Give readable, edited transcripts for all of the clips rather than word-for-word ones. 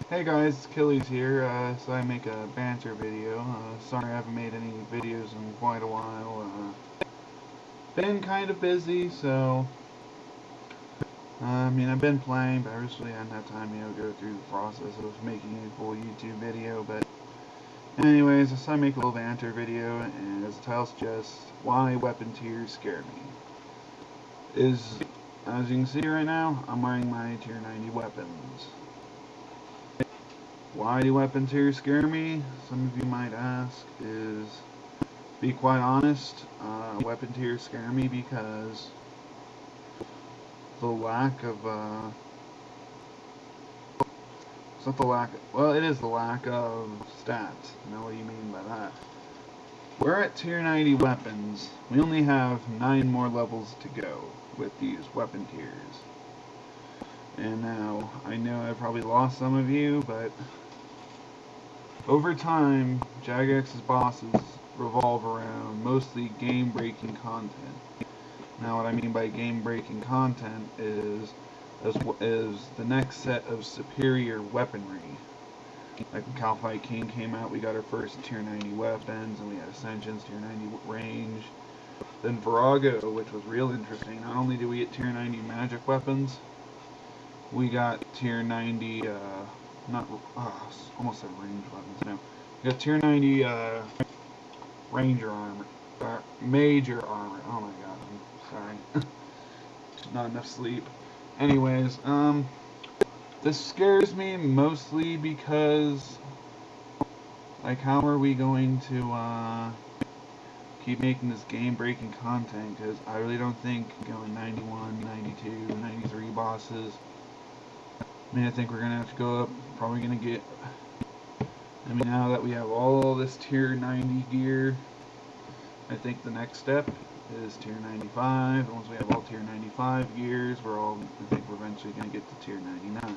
Hey guys, Killy's here. So I make a banter video. Sorry I haven't made any videos in quite a while. Been kind of busy, so I've been playing, but I really hadn't had time, go through the process of making a full YouTube video. But anyways, so I make a little banter video, and as the title suggests, why weapon tiers scare me. As you can see right now, I'm wearing my tier 90 weapons. Why do weapon tiers scare me? Some of you might ask. To be quite honest, weapon tiers scare me because the lack of, it's not the lack of, well, it is the lack of stats. Now what do you mean by that? We're at tier 90 weapons. We only have 9 more levels to go with these weapon tiers. And now, I know I probably lost some of you, but over time, Jagex's bosses revolve around mostly game-breaking content. Now, what I mean by game-breaking content is the next set of superior weaponry. Like when Cal Fight King came out, we got our first tier 90 weapons, and we had Ascension's tier 90 range. Then Virago, which was real interesting. Not only did we get tier 90 magic weapons, we got tier 90, almost said range weapons, no. We got tier 90, ranger armor, major armor, oh my god, I'm sorry. Not enough sleep. Anyways, this scares me mostly because, like, how are we going to, keep making this game-breaking content? Because I really don't think going 91, 92, 93 bosses. I think we're going to have to go up, probably going to get, now that we have all this tier 90 gear, I think the next step is tier 95, and once we have all tier 95 gears, I think we're eventually going to get to tier 99.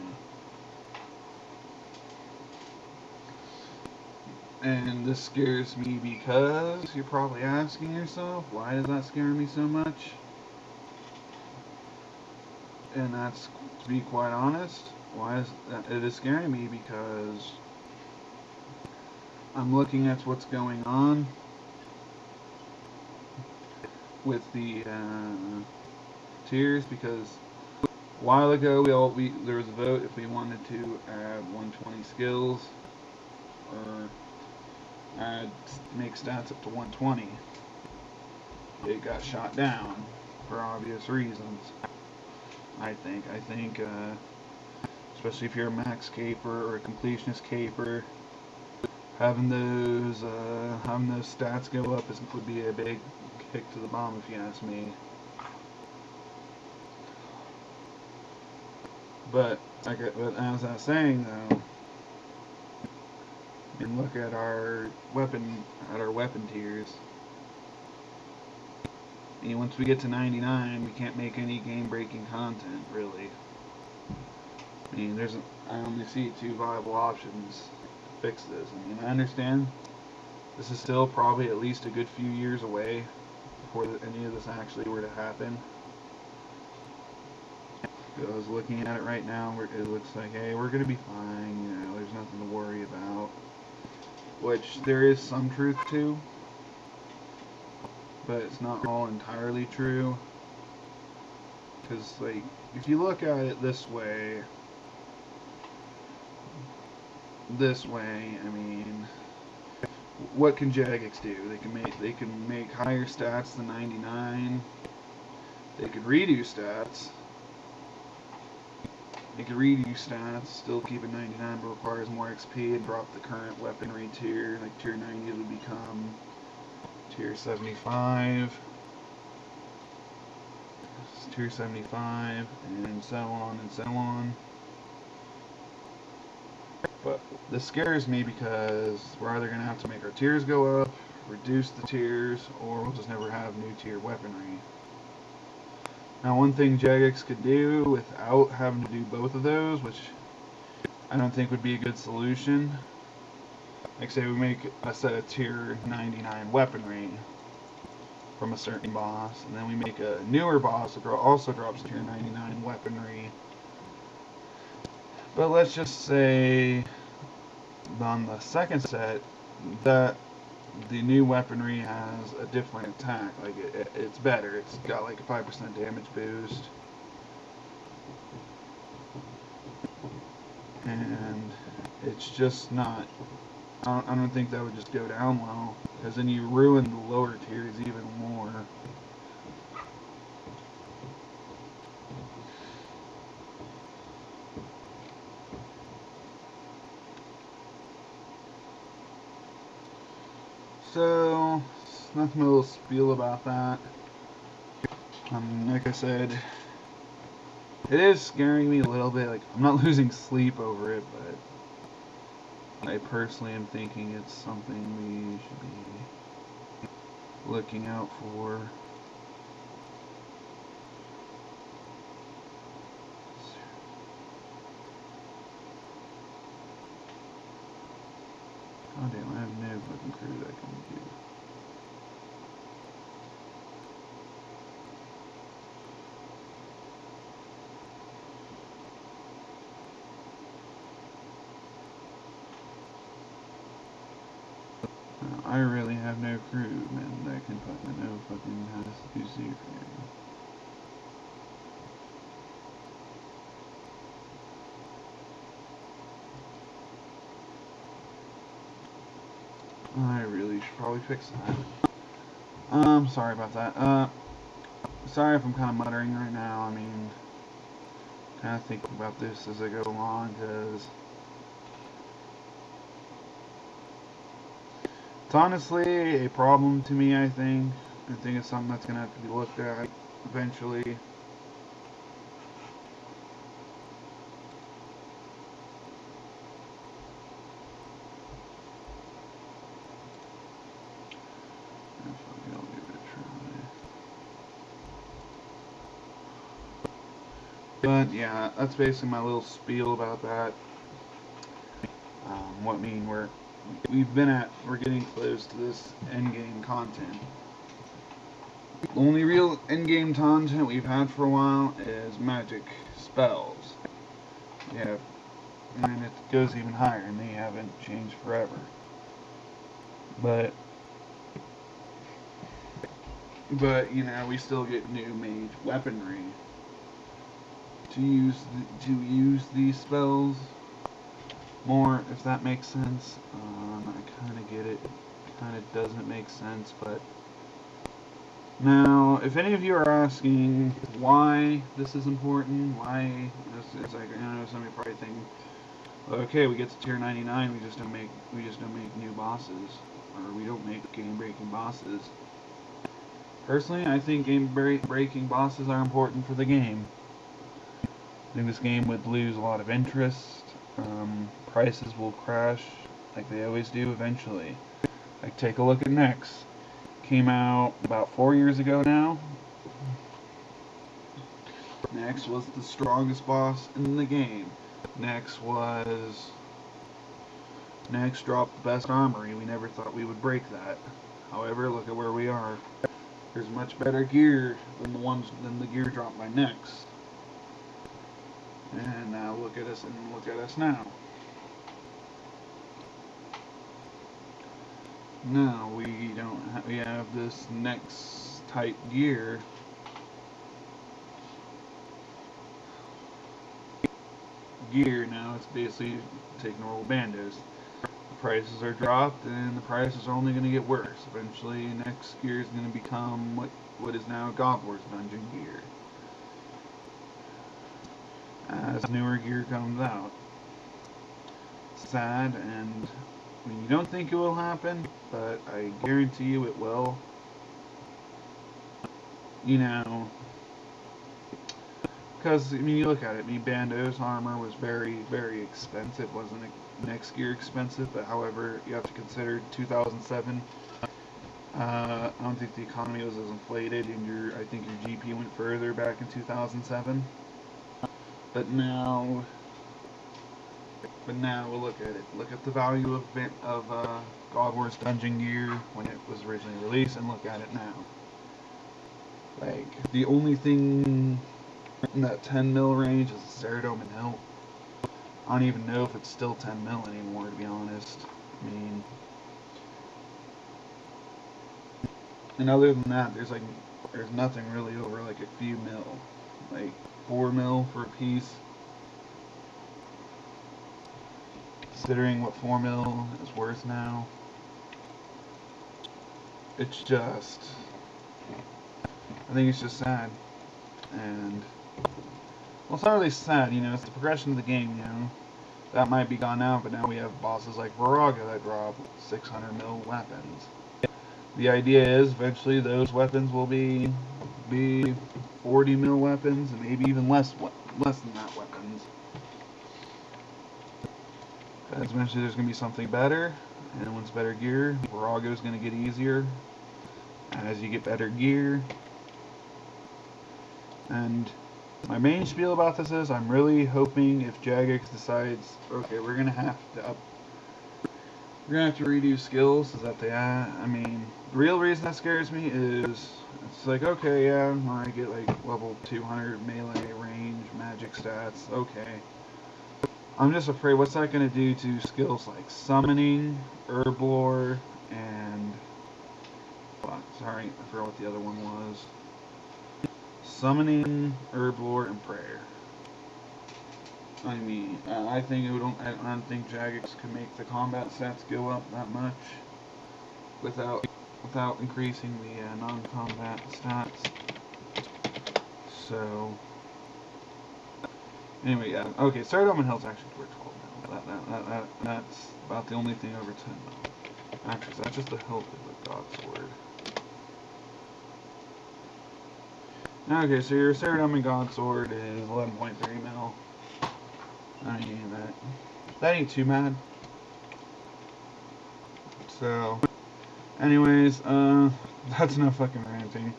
And this scares me because, you're probably asking yourself, why does that scare me so much? And that's, to be quite honest, why is that? It is scaring me because I'm looking at what's going on with the tiers, because a while ago there was a vote if we wanted to add 120 skills or make stats up to 120. It got shot down for obvious reasons. I think especially if you're a max caper or a completionist caper, having those stats go up would be a big kick to the bum, if you ask me. But as I was saying though, and look at our weapon tiers. Once we get to 99, we can't make any game-breaking content, really. I only see 2 viable options to fix this. I understand this is still probably at least a good few years away before any of this actually were to happen. I was looking at it right now, it looks like, hey, we're going to be fine, there's nothing to worry about. Which there is some truth to, but it's not all entirely true. Because, like, if you look at it this way, what can Jagex do? They can make higher stats than 99. They can redo stats. Still keep it 99, but requires more XP and drop the current weaponry tier. Like tier 90 would become tier 75. Tier 75, and so on and so on. But this scares me because we're either going to have to make our tiers go up, reduce the tiers, or we'll just never have new tier weaponry. Now, one thing Jagex could do without having to do both of those, which I don't think would be a good solution, like say we make a set of tier 99 weaponry from a certain boss, and then we make a newer boss that also drops tier 99 weaponry. But let's just say on the second set that the new weaponry has a different attack. Like it's better. It's got like a 5% damage boost, and it's just not. I don't think that would just go down well, because then you ruin the lower tiers even more. So, that's my little spiel about that. Like I said, it is scaring me a little bit. Like, I'm not losing sleep over it, but I personally am thinking it's something we should be looking out for. Oh damn, I have no fucking crew that I can do. I really have no crew, man, that can fucking know fucking how to do scaping. I really should probably fix that. Sorry about that. Sorry if I'm kind of muttering right now. I mean, kind of thinking about this as I go along, because it's honestly a problem to me, I think. I think it's something that's going to have to be looked at eventually. I'll give it a try. But yeah, that's basically my little spiel about that. What mean we're getting close to this end game content. The only real in-game content we've had for a while is magic spells. Yeah, and it goes even higher, and they haven't changed forever. But you know, we still get new mage weaponry to use these spells more, if that makes sense. I kind of get it. Kind of doesn't make sense, but now, if any of you are asking why this is important, why this is like, I know some of you probably think, okay, we get to tier 99, we just don't make new bosses, or we don't make game-breaking bosses. Personally, I think game-breaking bosses are important for the game. I think this game would lose a lot of interest. Prices will crash, like they always do eventually. Like, take a look at Nex. Came out about 4 years ago now. Nex was the strongest boss in the game. Nex dropped the best armory. We never thought we would break that. However, look at where we are. There's much better gear than the gear dropped by Nex. And now look at us now. Now we have this Nex type gear. Now it's basically take normal bandos. The prices are dropped, and the prices are only going to get worse. Eventually, next gear is going to become what is now God Wars dungeon gear, as newer gear comes out. Sad, and I mean, you don't think it will happen, but I guarantee you it will. You know, because I mean, you look at it. I mean, Bando's armor was very, very expensive. It wasn't next gear expensive, but however, you have to consider 2007. I don't think the economy was as inflated, and I think your GP went further back in 2007. But now we'll look at it. Look at the value of God Wars Dungeon Gear when it was originally released, and look at it now. Like, the only thing in that 10 mil range is Ceradome and Hilt. I don't even know if it's still 10 mil anymore, to be honest. I mean, and other than that, there's nothing really over like a few mil, like 4 mil for a piece. Considering what 4 mil is worth now, it's just, I think it's just sad. And well, it's not really sad, you know. It's the progression of the game, you know. That might be gone now, but now we have bosses like Viraga that drop 600 mil weapons. The idea is eventually those weapons will be 40 mil weapons, and maybe even less than that weapons. Because eventually there's going to be something better, and when it's better gear, Viraga is going to get easier as you get better gear. And my main spiel about this is I'm really hoping if Jagex decides, okay, we're gonna have to redo skills, is that they add. I mean, the real reason that scares me is it's like, okay, yeah, I get like level 200 melee range, magic stats, okay. I'm just afraid what's that gonna do to skills like summoning, herblore, and sorry, I forgot what the other one was. Summoning, herblore, and prayer. I mean, I think it would. I don't think Jagex could make the combat stats go up that much without increasing the non-combat stats. So anyway, yeah. Okay, Stardom and Health's actually worth 12 now. That's about the only thing over 10 now. Actually, so that's just the health of the God Sword. Okay, so your Ceradum and God Sword is 11.3 mil. I mean, that ain't too bad. So, anyways, that's enough fucking ranting.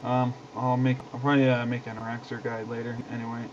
I'll probably make an Araxer guide later. Anyway.